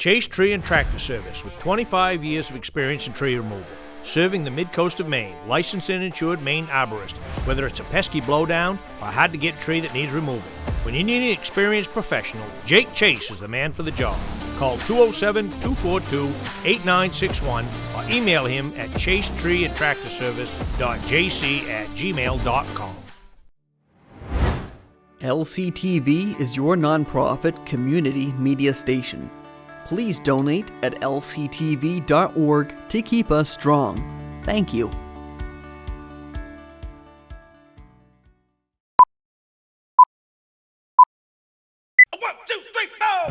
Chase Tree and Tractor Service with 25 years of experience in tree removal. Serving the Midcoast of Maine, licensed and insured Maine arborist. Whether it's a pesky blowdown or a hard-to-get tree that needs removal. When you need an experienced professional, Jake Chase is the man for the job. Call 207-242-8961 or email him at chasetreeandtractorservice.jc@gmail.com. LCTV is your nonprofit community media station. Please donate at lctv.org to keep us strong. Thank you. One, two, three, four.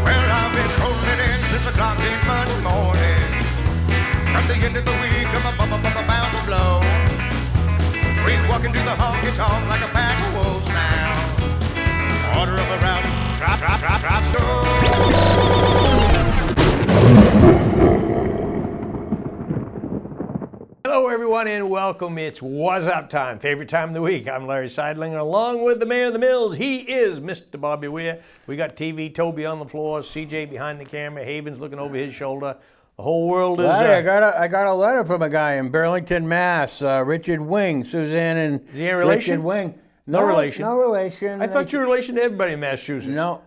Well, I've been rolling in since the clock came Monday morning. From the end of the week, I'm bound to blow. Breeze walking through the honky tonk like a pack of wolves now. Order of a rowdy, drop, store. Hello everyone and welcome. It's Wuzzup time, favorite time of the week. I'm Larry Sidelinger along with the mayor of the mills. He is Mr. Bobby Whear. We got TV Toby on the floor, CJ behind the camera, Havens looking over his shoulder. The whole world is... I got a letter from a guy in Burlington, Mass. Richard Wing, Suzanne and Is he a relation? Richard Wing. No relation? No relation. I thought you were a relation to everybody in Massachusetts. No,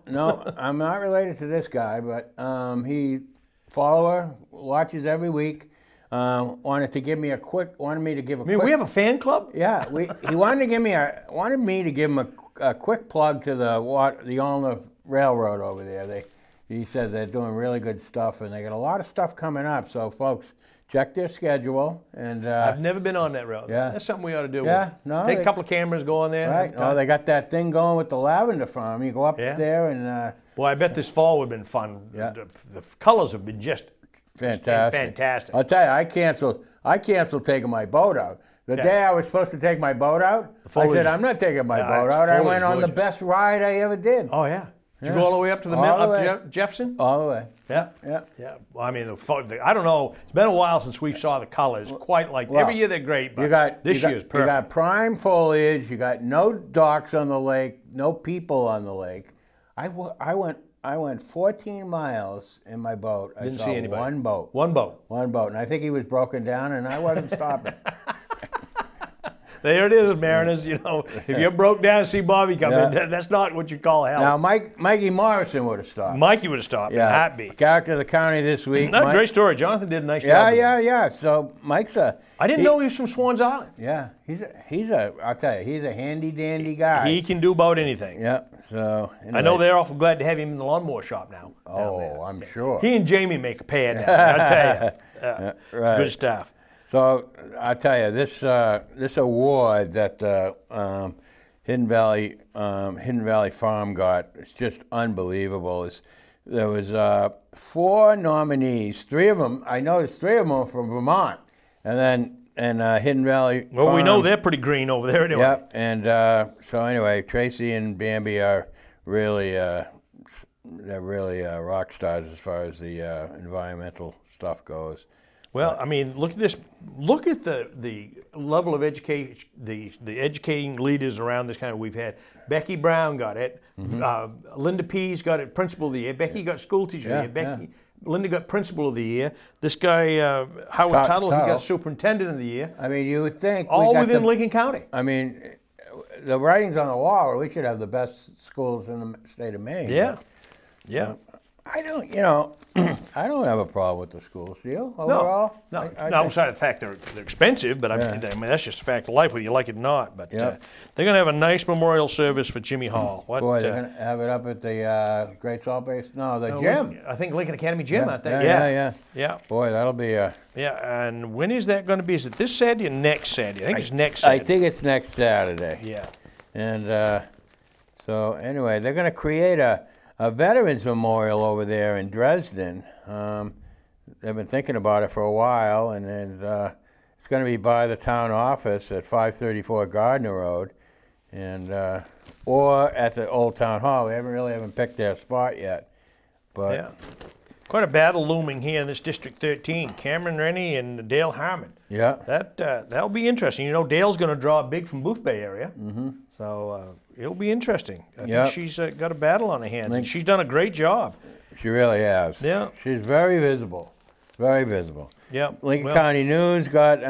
I'm not related to this guy, but he follower, watches every week. Wanted me to give a quick. We have a fan club? Yeah, he wanted me to give him a quick plug to the Ulna Railroad over there. He said they're doing really good stuff, and they got a lot of stuff coming up. So, folks, check their schedule. And I've never been on that road. Yeah. That's something we ought to do. Yeah, no. Take a couple of cameras, go on there. Right. Oh, they got that thing going with the lavender farm. You go up there and... Well, I bet this fall would have been fun. Yeah. The colors have been just fantastic. I'll tell you, I canceled taking my boat out. The day I was supposed to take my boat out, I said, I'm not taking my boat out. I went on the best ride I ever did. Oh, yeah. Did you go all the way up to the Jefferson? All the way. Yeah. Well, I mean, I don't know. It's been a while since we saw the colors quite like every year they're great, but this year's perfect. You got prime foliage. You got no docks on the lake, no people on the lake. I went 14 miles in my boat. Didn't see anybody. One boat. One boat. And I think he was broken down, and I wasn't stopping. There it is, Mariners. You know, if you broke down and see Bobby come in, that's not what you call help. Now, Mikey Morrison would have stopped. Mikey would have stopped. Yeah, heartbeat. Character of the county this week. That's a great story. Jonathan did a nice job. Yeah. So Mike's I didn't know he was from Swans Island. Yeah, I'll tell you, he's a handy dandy guy. He can do about anything. Yeah. So anyway. I know they're awful glad to have him in the lawnmower shop now. Oh, I'm sure. He and Jamie make a pair down there, I'll tell you. Right. Good stuff. So I tell you, this award that Hidden Valley Farm got, it's just unbelievable. There was 4 nominees. 3 of them, I noticed 3 of them are from Vermont, and Hidden Valley. Well, Farm, we know they're pretty green over there anyway. Yep. And so anyway, Tracy and Bambi are really rock stars as far as the environmental stuff goes. Well, I mean, look at this. Look at the level of education, the educating leaders around this kind of we've had. Becky Brown got it. Mm-hmm. Linda Pease got it Principal of the Year. Becky got School Teacher of the Year. Linda got Principal of the Year. This guy, Howard Tuttle, he got Superintendent of the Year. I mean, you would think... All within Lincoln County. I mean, the writing's on the wall. We should have the best schools in the state of Maine. Yeah. Yeah. I don't have a problem with the schools, do you, overall? No, outside of the fact they're expensive, but I mean, that's just a fact of life, whether you like it or not. But they're going to have a nice memorial service for Jimmy Hall. Boy, they're going to have it up at the Great Salt Base? No, the gym. I think Lincoln Academy Gym, aren't they? Yeah. Boy, that'll be a... Yeah, and when is that going to be? Is it this Saturday or next Saturday? I think it's next Saturday. I think it's next Saturday. Yeah. And so, anyway, they're going to create a Veterans Memorial over there in Dresden. They've been thinking about it for a while, and it's going to be by the town office at 534 Gardner Road, and or at the Old Town Hall. They haven't picked their spot yet, but Quite a battle looming here in this District 13. Cameron Rennie and Dale Harmon. Yeah. That'll be interesting. You know, Dale's going to draw big from Booth Bay area. Mm-hmm. So it'll be interesting. I think she's got a battle on her hands. And she's done a great job. She really has. Yeah. She's very visible. Very visible. Yeah. Lincoln County News got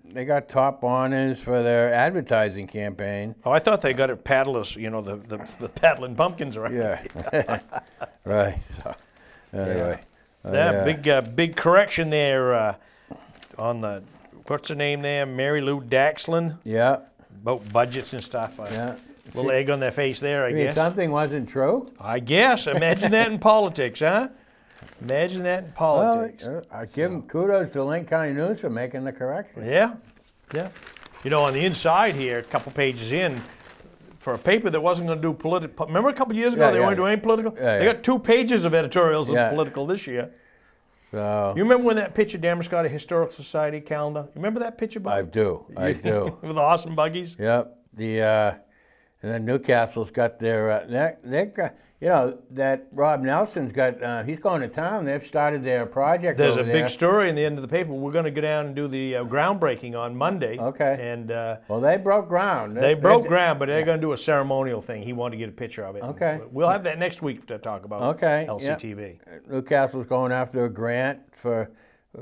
they got top honors for their advertising campaign. Oh, I thought they got it paddlers, you know, the paddling pumpkins around. Yeah. Right. So, anyway. Big correction there on the, what's her name there? Mary Lou Daxlin. Yeah. About budgets and stuff. Yeah. Little egg on their face there, I You mean guess. something wasn't true? I guess. Imagine that in politics, huh? Imagine that in politics. Well, I give them kudos to Lincoln County News for making the correction. Yeah. You know, on the inside here, a couple pages in, for a paper that wasn't going to do political. Remember a couple years ago they weren't doing political? They got 2 pages of editorials of political this year. So You remember when that picture Dameron's got a Historical Society calendar? You remember that picture, Bob? I do. With the horse and buggies? Yep. And then Newcastle's got their they got, you know, that Rob Nelson's got he's going to town. They've started their project. There's over a big story in the end of the paper. We're going to go down and do the groundbreaking on Monday. Okay. And well, they broke ground. they broke ground, but they're going to do a ceremonial thing. He wanted to get a picture of it. Okay. We'll have that next week to talk about. Okay. LCTV. Yep. Newcastle's going after a grant for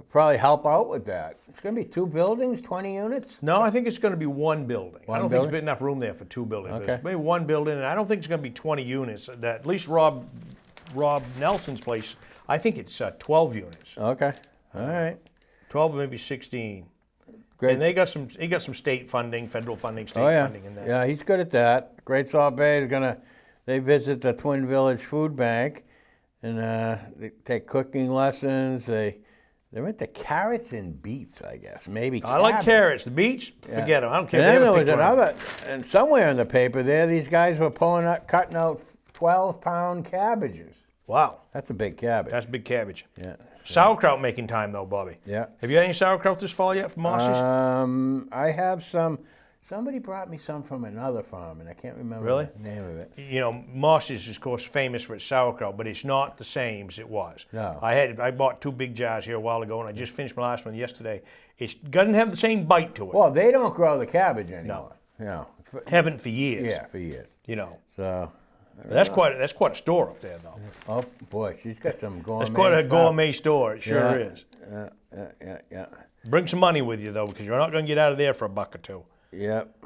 probably help out with that. It's going to be 2 buildings, 20 units. No, I think it's going to be 1 building. I don't think building? there's enough room there for 2 buildings. Okay. There's maybe 1 building, and I don't think it's going to be 20 units. At least Rob Nelson's place, I think it's 12 units. Okay. All right. 12 or maybe 16. Great. And he got some state funding, federal funding, state funding in there. Yeah, he's good at that. Great Salt Bay is they visit the Twin Village Food Bank, and they take cooking lessons. They're into carrots and beets, I guess. Maybe I like cabbage. carrots. The beets, forget them. I don't care. And if then they there ever was pick one up. another, and somewhere in the paper there, these guys were cutting out 12-pound cabbages. Wow, That's a big cabbage. that's big cabbage. Yeah. Sauerkraut making time though, Bobby. Yeah. Have you had any sauerkraut this fall yet from Moss's? I have some. Somebody brought me some from another farm, and I can't remember Really? the name of it. You know, Moss's is of course famous for its sauerkraut, but it's not the same as it was. No. I bought 2 big jars here a while ago, and I just finished my last one yesterday. It doesn't have the same bite to it. Well, they don't grow the cabbage anymore. No. You know, Haven't for years. yeah, for years. You know. So, That's quite a store up there though. oh boy, she's got some gourmet. It's quite a stuff. gourmet store. It sure is. Yeah. Bring some money with you though, because you're not going to get out of there for $1 or 2. Yep.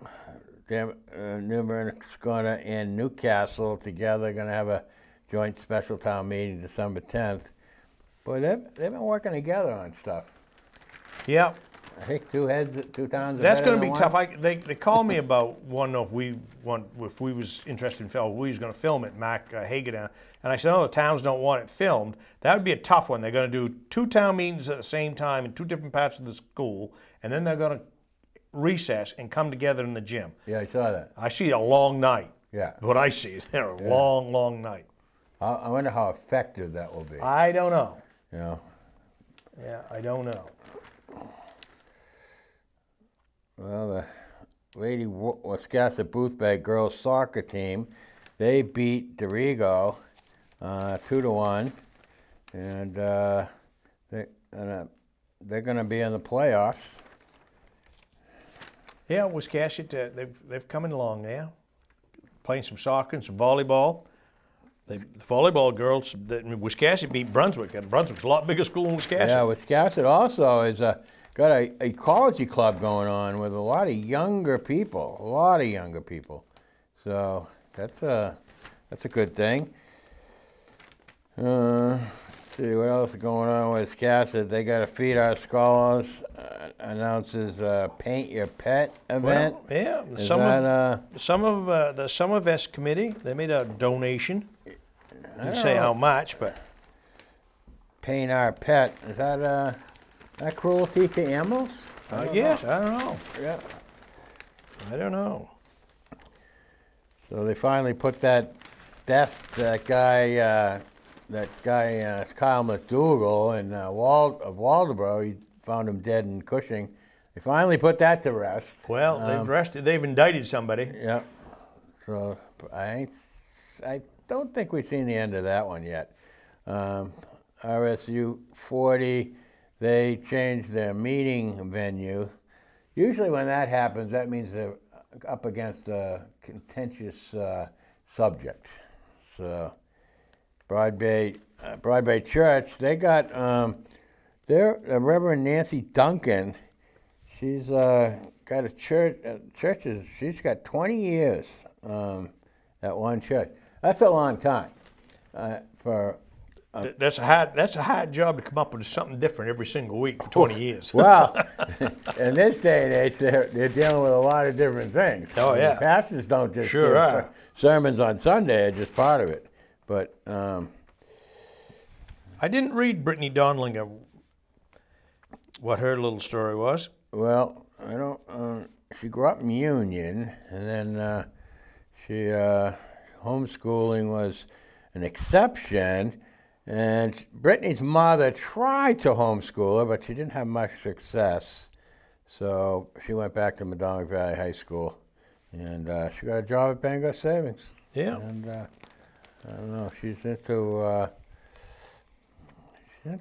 New Bernascona and Newcastle together going to have a joint special town meeting December 10th. Boy, they've been working together on stuff. Yeah. I think 2 towns. That's going to be tough. They called me about wanting to know if we was interested in film. We was going to film it, Mark Hager down, and I said, "Oh, the towns don't want it filmed. That would be a tough one. They're going to do 2 town meetings at the same time in 2 different parts of the school, and then they're going to recess and come together in the gym. Yeah, I saw that. I see a long night. Yeah. What I see is a long night. I wonder how effective that will be. I don't know. You know. Yeah, I don't know. Well, the Lady Wiscasset Booth Bay girls soccer team, they beat Dorigo 2-1, and they're going to be in the playoffs. Yeah, Wiscasset, they've coming along now, playing some soccer and some volleyball. The volleyball girls, Wiscasset beat Brunswick, and Brunswick's a lot bigger school than Wiscasset. Yeah, Wiscasset also is got a ecology club going on with a lot of younger people, So that's a good thing. Let's see what else is going on with Wiscasset. They got to feed our scholars. Announces Paint Your Pet event. Well, yeah, Is the Summerfest committee, they made a donation. Didn't say how much, but Paint Our Pet. Is that cruelty to animals? I guess. I don't know. Yeah. I don't know. So they finally put that guy Kyle McDougal of Waldeboro. He found him dead in Cushing. They finally put that to rest. Well, they've indicted somebody. Yeah. So I don't think we've seen the end of that one yet. RSU 40, they changed their meeting venue. Usually when that happens, that means they're up against a contentious subject. So Broad Bay Church, they got their Reverend Nancy Duncan. She's got a church. She's got 20 years at one church. That's a long time for. That's a hard job to come up with something different every single week for 20 years. Well, in this day and age, they're dealing with a lot of different things. Oh, I mean, yeah. pastors don't just Sure give are. sermons on Sunday; are just part of it. But I didn't read Brittany Donlinger, what her little story was. well, I don't. She grew up in Union, and then she homeschooling was an exception. And Brittany's mother tried to homeschool her, but she didn't have much success. So she went back to Madonik Valley High School, and she got a job at Bangor Savings. Yeah. And I don't know, she's into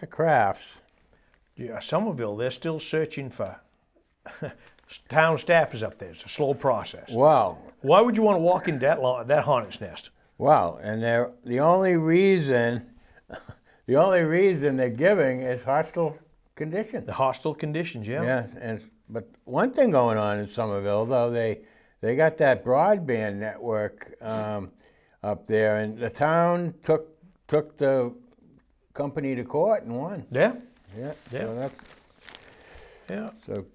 crafts. Yeah, Somerville, they're still searching for town staffers up there. It's a slow process. Wow. Why would you want to walk in that hornet's nest? Wow. And the only reason they're giving is hostile conditions. The hostile conditions, yeah. Yeah, but one thing going on in Somerville, though, they got that broadband network up there, and the town took the company to court and won. Yeah. Yeah. Yeah. Yeah. So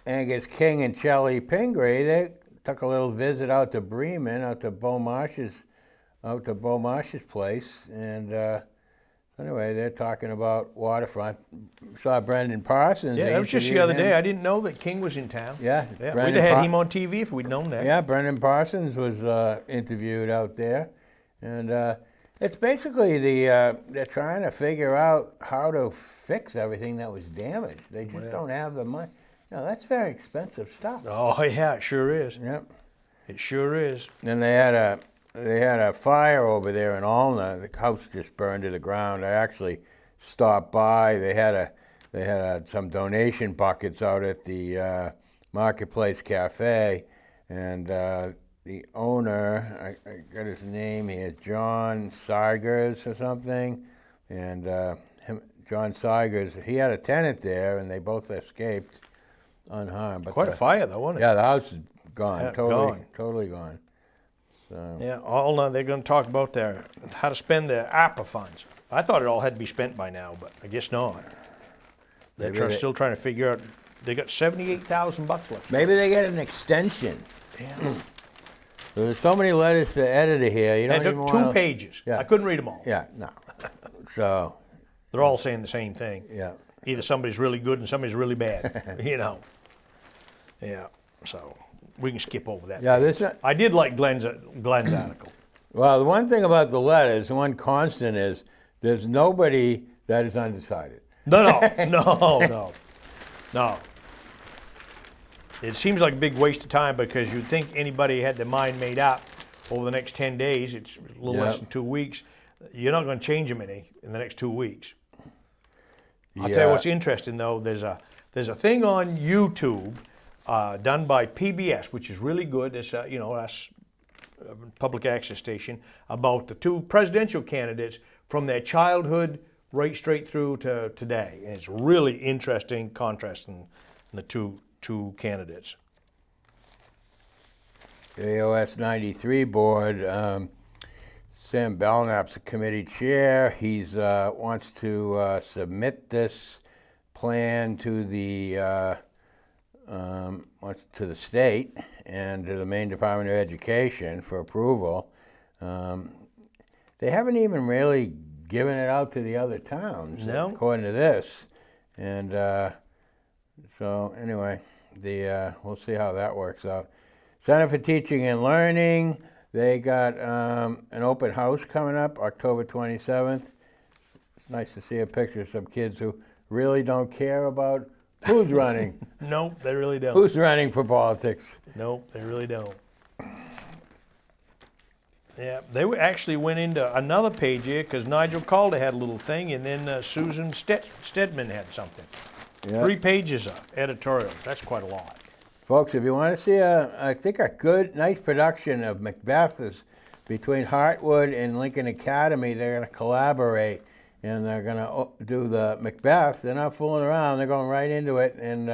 Angus King and Shelley Pingree, they took a little visit out to Bremen, out to Bo Marsh's place, and anyway, they're talking about waterfront. Saw Brendan Parsons. Yeah, that was just the other day. I didn't know that King was in town. Yeah, We'd Brendan have had him on TV if we'd known that. Yeah, Brendan Parsons was interviewed out there, and it's basically they're trying to figure out how to fix everything that was damaged. They just don't have the money. No, that's very expensive stuff. Oh, yeah, it sure is. Yep. It sure is. And they had a fire over there in Alna. The house just burned to the ground. I actually stopped by. They had some donation buckets out at the Marketplace Cafe, and the owner, I got his name here, John Seigers or something, and John Seigers, he had a tenant there, and they both escaped unharmed. But Quite a fire, though, wasn't it? Yeah, the house is gone, Yeah, totally gone. So. Yeah, all now they're going to talk about how to spend their APA funds. I thought it all had to be spent by now, but I guess not. They're still trying to figure out. They got $78,000 left. Maybe they get an extension. Yeah. There's so many letters to the editor here. You They don't took even 2 wanna- pages. Yeah. I couldn't read them all. Yeah, no. So, They're all saying the same thing. yeah. Either somebody's really good and somebody's really bad. Yeah. So we can skip over that. Yeah, this. I did like Glenn's article. Well, the one thing about the letters, the one constant is there's nobody that is undecided. No. It seems like a big waste of time because you'd think anybody had their mind made up over the next 10 days. It's a little less than 2 weeks. You're not going to change them any in the next 2 weeks. I'll tell you what's interesting though. There's a thing on YouTube done by PBS, which is really good. It's us public access station about the 2 presidential candidates from their childhood right straight through to today, and it's really interesting contrasting the two candidates. The AOS 93 board, Sam Belknap's the committee chair. He's wants to submit this plan to the state and to the Maine Department of Education for approval. They haven't even really given it out to the other towns, according to this. And so anyway, we'll see how that works out. Center for Teaching and Learning, they got an open house coming up October 27th. It's nice to see a picture of some kids who really don't care about who's running. No, they really don't. Who's running for politics? No, they really don't. Yeah, they actually went into another page here because Nigel Calder had a little thing, and then Susan Stedman had something. Yeah. 3 pages of editorial. That's quite a lot. Folks, if you want to see I think a good, nice production of Macbeth is between Heartwood and Lincoln Academy. They're going to collaborate, and they're going to do the Macbeth. They're not fooling around. They're going right into it, and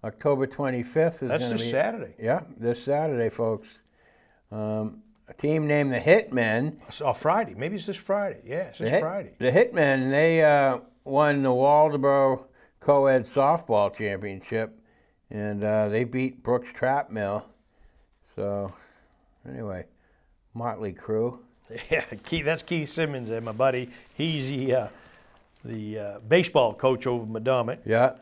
October 25th is going to be... That's this Saturday. Yeah, this Saturday, folks. A team named the Hitmen. Oh, Friday. Maybe it's this Friday. Yeah, it's this Friday. The Hitmen, they won the Waldeboro Co-Ed Softball Championship, and they beat Brooks Trap Mill. So, anyway, motley crew. Yeah, that's Keith Simmons, my buddy. He's the baseball coach over Madomit. Yeah.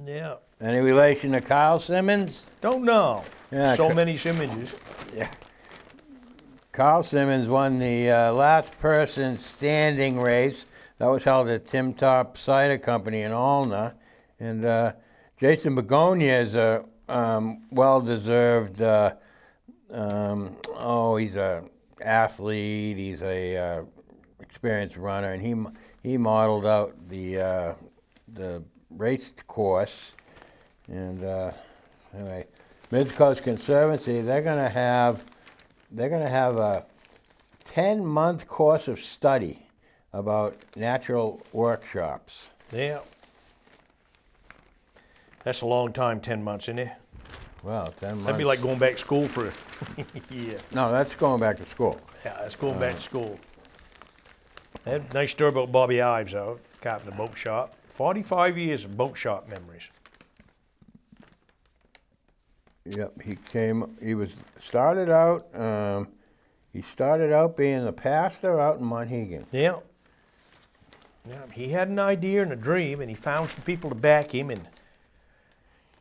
Yeah. Any relation to Kyle Simmons? Don't know. Yeah, So many Simmonses. Yeah. Carl Simmons won the last person standing race. That was held at Tim Top Cider Company in Alna. And Jason Begonia is a well-deserved, he's a athlete, he's a experienced runner, and he modeled out the race course. And anyway, Midcoast Conservancy, they're gonna have a 10-month course of study about natural workshops. Yeah. That's a long time, 10 months, isn't it? Well, 10 months. That'd be like going back to school for a year. No, that's going back to school. Yeah, that's going back to school. They had a nice story about Bobby Ives, though, captain of the boat shop. 45 years of boat shop memories. Yep, he started out being the pastor out in Monhegan. Yeah. Yeah, he had an idea and a dream, and he found some people to back him. And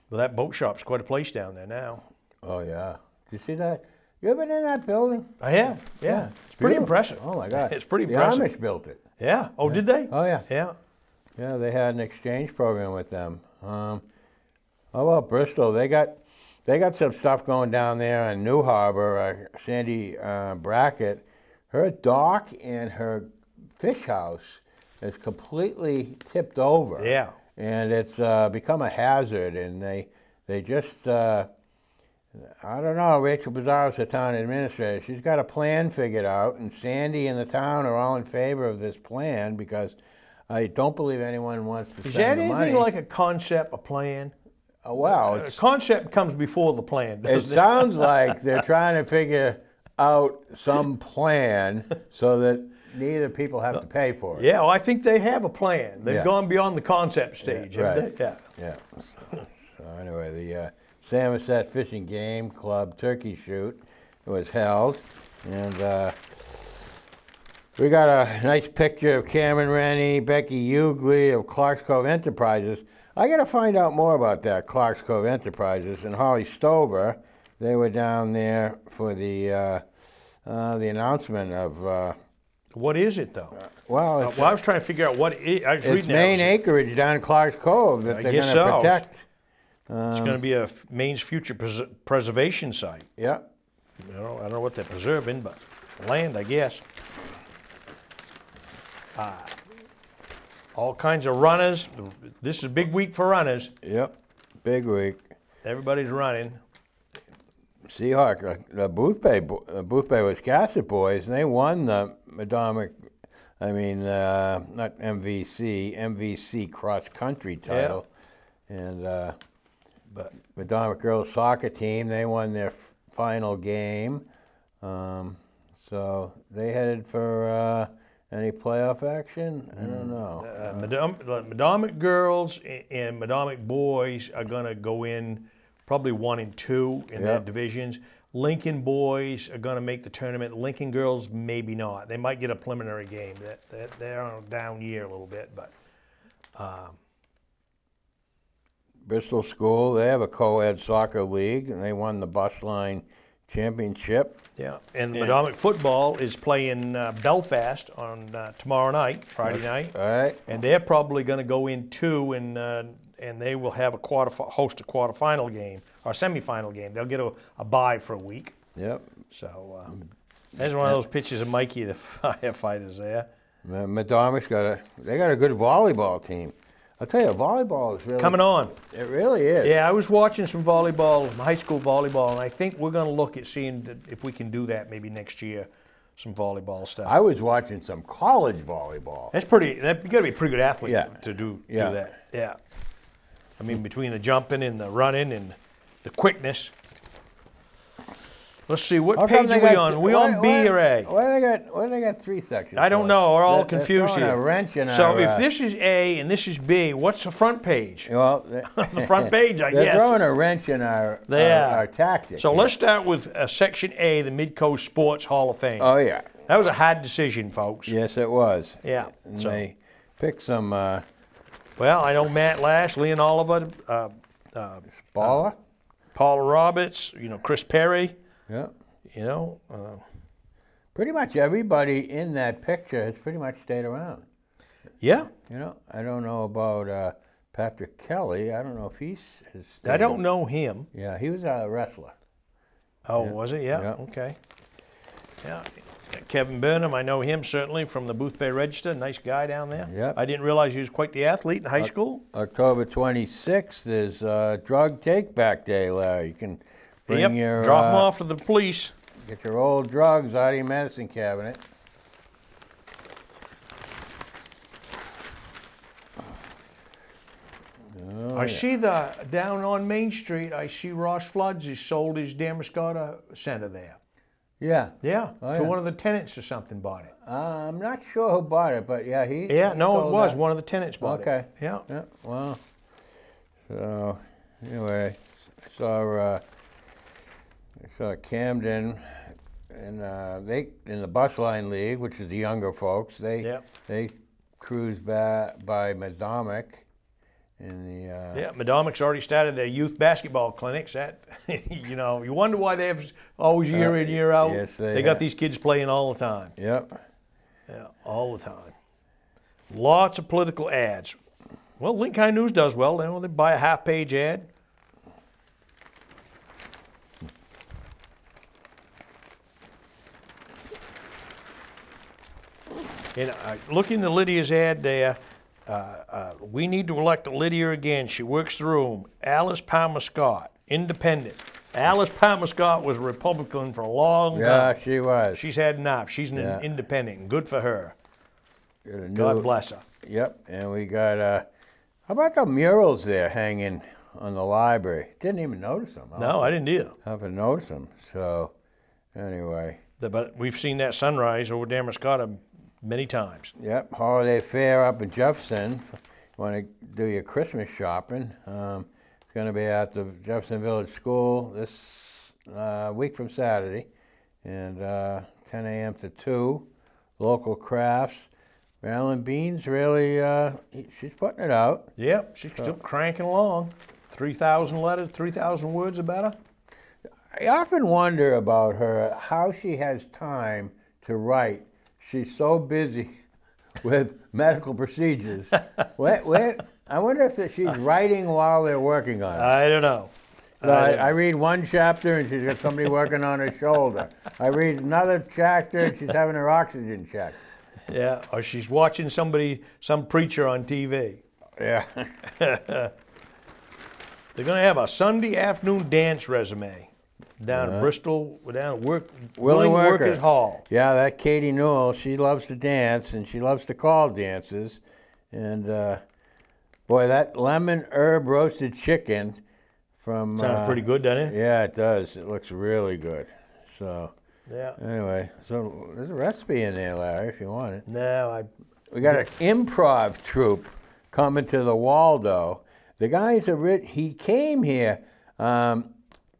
well, that boat shop's quite a place down there now. Oh yeah, you see that? You ever been in that building? I have. Yeah, it's pretty beautiful. impressive. Oh my God, It's pretty impressive. The Amish built it. Yeah. Oh, did they? Oh yeah. Yeah. Yeah, they had an exchange program with them. How about Bristol? They got some stuff going down there in New Harbor. Sandy Brackett, her dock and her fish house is completely tipped over. Yeah. And it's become a hazard. And they just, I don't know, Rachel Bizarro's the town administrator. She's got a plan figured out, and Sandy and the town are all in favor of this plan because I don't believe anyone wants to Is spend that the money. anything like a concept, a plan? Well, A concept comes before the plan, it doesn't it? sounds like they're trying to figure out some plan so that neither people have to pay for it. Yeah, well, I think they have a plan. They've Yeah. gone beyond the concept stage, haven't right. they? Yeah. Yeah. So anyway, the Samoset Fish and Game Club turkey shoot was held, and we got a nice picture of Cameron Rennie, Becky Hughley of Clark's Cove Enterprises. I got to find out more about that, Clark's Cove Enterprises, and Holly Stover. They were down there for the announcement of. What is it, though? Well, it's, I was trying to figure out what it is. I was it's reading main that. acreage down Clark's Cove that I they're going guess to so. protect. It's going to be a Maine's future preservation site. Yeah. I don't know what they're preserving, but land, I guess. All kinds of runners. This is a big week for runners. Yep. Big week. Everybody's running. Seahawk, the Boothbay Wiscasset boys, and they won the Madomit, not MVC cross country title. And But Madomit girls soccer team, they won their final game. So they headed for any playoff action? I don't know. Madomit girls and Madomit boys are going to go in probably 1 and 2 in their divisions. Lincoln boys are going to make the tournament. Lincoln girls, maybe not. They might get a preliminary game. They're on a down year a little bit, but. Bristol School, they have a co-ed soccer league, and they won the bus line championship. Yeah, and Madomit football is playing Belfast on tomorrow night, Friday night. All right. And they're probably going to go in 2 and and they will have host a quarterfinal game or semifinal game. They'll get a bye for a week. Yep. So there's one of those pictures of Mikey, the firefighters there. Madomic's they got a good volleyball team. I'll tell you, volleyball is really Coming on. It really is. Yeah, I was watching some volleyball, high school volleyball, and I think we're going to look at seeing if we can do that maybe next year, some volleyball stuff. I was watching some college volleyball. You got to be a pretty good athlete Yeah. to do Yeah. that. Yeah. I mean, between the jumping and the running and the quickness. Let's see, what How page come they are we got- on? Are we on B or A? Why they got 3 sections? I don't for? know. We're all They're confused throwing here. a wrench in So our, if this is A and this is B, what's the front page? well, The front page, I they're guess. throwing a wrench in our tactics. So here. let's start with Section A, the Midcoast Sports Hall of Fame. Oh yeah, That was a hard decision, folks. yes it was. Yeah. And So, they picked some well, I know Matt Lash, Leon Oliver, baller. Paula Roberts, Chris Perry, Yeah. Pretty much everybody in that picture has pretty much stayed around. Yeah. I don't know about Patrick Kelly. I don't know if has stayed. I don't know him. Yeah, he was a wrestler. Oh, was it? Yeah. Yeah. Okay. Yeah. Kevin Burnham, I know him certainly from the Booth Bay Register. Nice guy down there. Yep. I didn't realize he was quite the athlete in high school. October 26th is Drug Take Back Day, Larry. You can bring Yep. your Drop him off to the police. get your old drugs out of your medicine cabinet. I see down on Main Street, I see Ross Floods has sold his Damascotta Center there. Yeah. Yeah, Oh, to yeah. one of the tenants or something bought it. I'm not sure who bought it, but yeah, he. Yeah, he no, it sold was. that. One of the tenants bought Okay. it. Yeah. Yeah. Well. So anyway, I saw Camden, and they in the bus line league, which is the younger folks. They cruised by Madomic in the. Yeah, Madomic's already started their youth basketball clinics. That you wonder why they have always year in, year out. yes, they they got have. these kids playing all the time. Yep. Yeah, all the time. Lots of political ads. Well, Lincoln News does well. They buy a half-page ad. And looking at Lydia's ad there, we need to elect Lydia again. She works the room. Alice Palmer Scott, independent. Alice Palmer Scott was a Republican for a long Yeah, time. she was. She's had enough. She's an Yeah. independent. Good for her. Got a God new- bless her. Yep, and we got. How about the murals there hanging on the library? Didn't even notice them. No, I didn't either. Haven't noticed them. So, anyway. But we've seen that sunrise over Damascotta many times. Yep, holiday fair up in Jefferson. Want to do your Christmas shopping? It's going to be at the Jefferson Village School this week from Saturday, and 10 a.m. to 2. Local crafts. Marilyn Bean's really, she's putting it out. Yep, she's still cranking along. 3,000 letters, 3,000 words about her. I often wonder about her, how she has time to write. She's so busy with medical procedures. I wonder if she's writing while they're working on it. I don't know. I read one chapter and she's got somebody working on her shoulder. I read another chapter and she's having her oxygen checked. Yeah, or she's watching some preacher on TV. Yeah. They're going to have a Sunday afternoon dance resume down in Bristol, down at Willing Workers Hall. Yeah, that Katie Newell, she loves to dance and she loves to call dances. And boy, that lemon herb roasted chicken from. Sounds pretty good, doesn't it? Yeah, it does. It looks really good. So. Yeah. Anyway, so there's a recipe in there, Larry, if you want it. No, We got an improv troupe coming to the Waldo. The guy's he came here.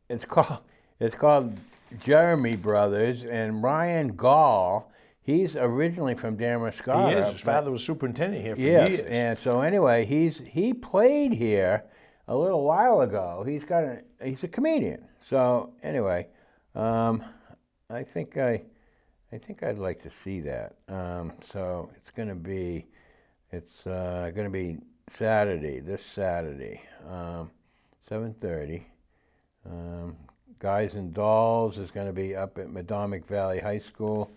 It's called Jeremy Brothers, and Ryan Gall. He's originally from Damascotta. he is. His father was superintendent here for Yes, years. and so anyway, he played here a little while ago. He's a comedian. So anyway. I think I'd like to see that. So it's going to be this Saturday, 7:30. Guys and Dolls is going to be up at Madomic Valley High School.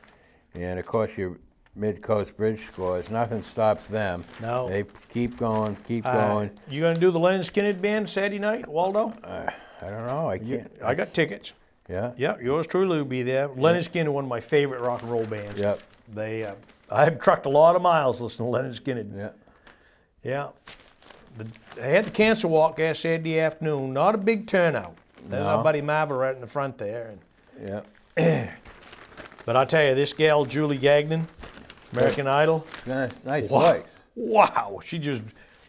And, of course, your Midcoast Bridge scores. Nothing stops them. No. They keep going, keep going. You going to do the Leonard Skinner band Saturday night, Waldo? I don't know. I can't. I got tickets. Yeah? Yeah, yours truly will be there. Leonard Skinner, one of my favorite rock and roll bands. Yep. I've trucked a lot of miles listening to Leonard Skinner. Yeah. Yeah. I had the cancer walk there Saturday afternoon. Not a big turnout. There's our buddy Marva right in the front there. Yeah. But I'll tell you, this gal, Julie Gagnon, American Idol. Nice voice. Wow, she just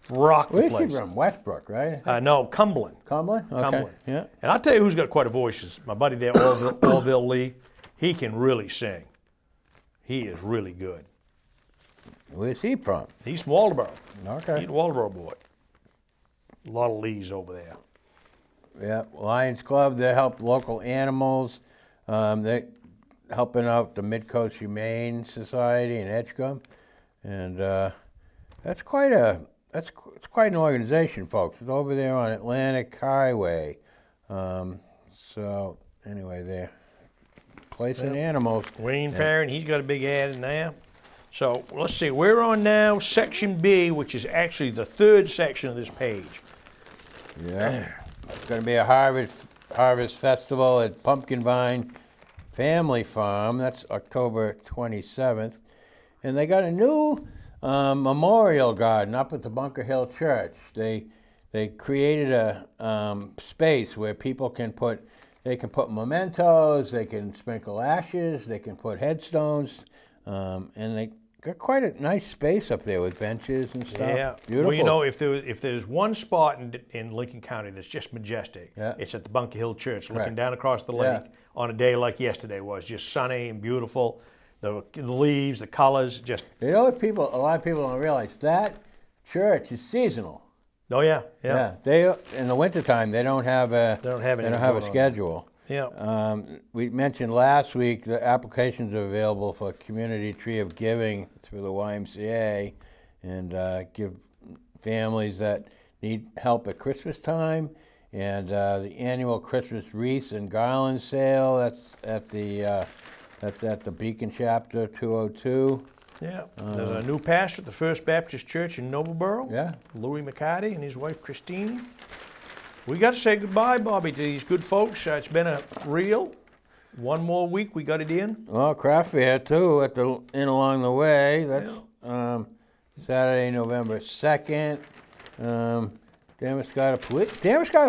rocked the Where's place. she from? Westbrook, right? No, Cumberland. Cumberland? Okay. Cumberland. Yeah. And I'll tell you who's got quite a voice is my buddy there, Orville Lee. He can really sing. He is really good. Where's he from? He's from Waldoboro. Okay. He's a Waldoboro boy. A lot of Lees over there. Yeah, Lions Club, they help local animals. They're helping out the Midcoast Humane Society in Edgecombe. And it's quite an organization, folks. It's over there on Atlantic Highway. So anyway, they're placing animals. Wayne Farron, he's got a big ad in there. So let's see, we're on now Section B, which is actually the third section of this page. Yeah. It's going to be a harvest festival at Pumpkin Vine Family Farm. That's October 27th. And they got a new memorial garden up at the Bunker Hill Church. They created a space where people can put mementos, they can sprinkle ashes, they can put headstones, and they got quite a nice space up there with benches and stuff. Yeah. Beautiful. Well, you know, if there's one spot in Lincoln County that's just majestic, Yeah. it's at the Bunker Hill Church, looking Correct. down across the lake on a day like yesterday was. Just sunny and beautiful. The leaves, the colors, just... You know what a lot of people don't realize? That church is seasonal. Oh, yeah. They in the wintertime, they don't have a anything schedule. Yeah. We mentioned last week the applications are available for Community Tree of Giving through the YMCA, and give families that need help at Christmas time. And the annual Christmas wreaths and garland sale, that's at the Beacon Chapter 202. Yeah. There's a new pastor at the First Baptist Church in Nobleboro. Yeah. Louis McCarty and his wife Christine. We got to say goodbye, Bobby, to these good folks. It's been a real. One more week, we got it in. Well, craft fair too along the way. That's Saturday, November 2nd. Damascotta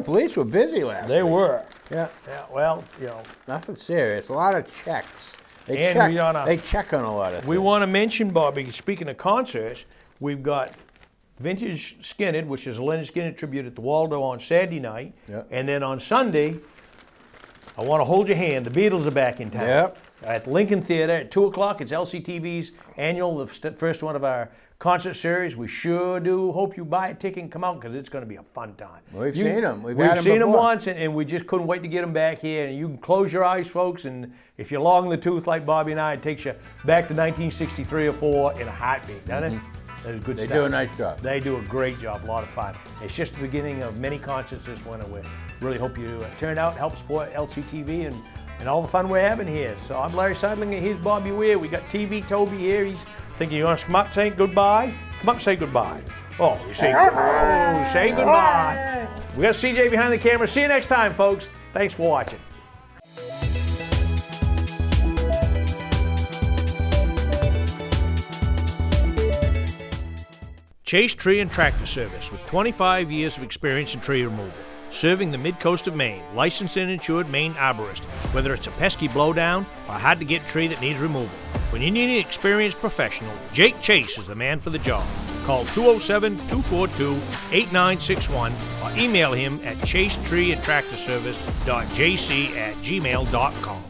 Police were busy last week. They were. Yeah. Yeah. Well, you know. Nothing serious. A lot of checks. They check on a lot of things. We want to mention, Bobby, speaking of concerts, we've got Vintage Skinhead, which is a Leonard Skinner tribute at the Waldo on Saturday night. Yep. And then on Sunday, I want to hold your hand. The Beatles are back in town. Yep. At Lincoln Theater at 2 o'clock. It's LCTV's annual, the first one of our concert series. We sure do hope you buy a ticket and come out because it's going to be a fun time. We've seen them. We've had seen them before. once, and we just couldn't wait to get them back here. And you can close your eyes, folks, and if you're long in the tooth like Bobby and I, it takes you back to 1963 or 4 in a heartbeat, doesn't it? That is good stuff. They do a nice job. They do a great job, a lot of fun. It's just the beginning of many concerts this winter. We really hope you turn out, help support LCTV and all the fun we're having here. So I'm Larry Sidelinger, here's Bobby Whear. We got TV Toby here. He's thinking you want us to come up and say goodbye? Come up and say goodbye. Oh, you say goodbye. We got CJ behind the camera. See you next time, folks. Thanks for watching. Chase Tree and Tractor Service with 25 years of experience in tree removal. Serving the mid-coast of Maine, licensed and insured Maine arborist. Whether it's a pesky blowdown or a hard-to-get tree that needs removal. When you need an experienced professional, Jake Chase is the man for the job. Call 207-242-8961 or email him at chasetreeandtractorservice.jc@gmail.com.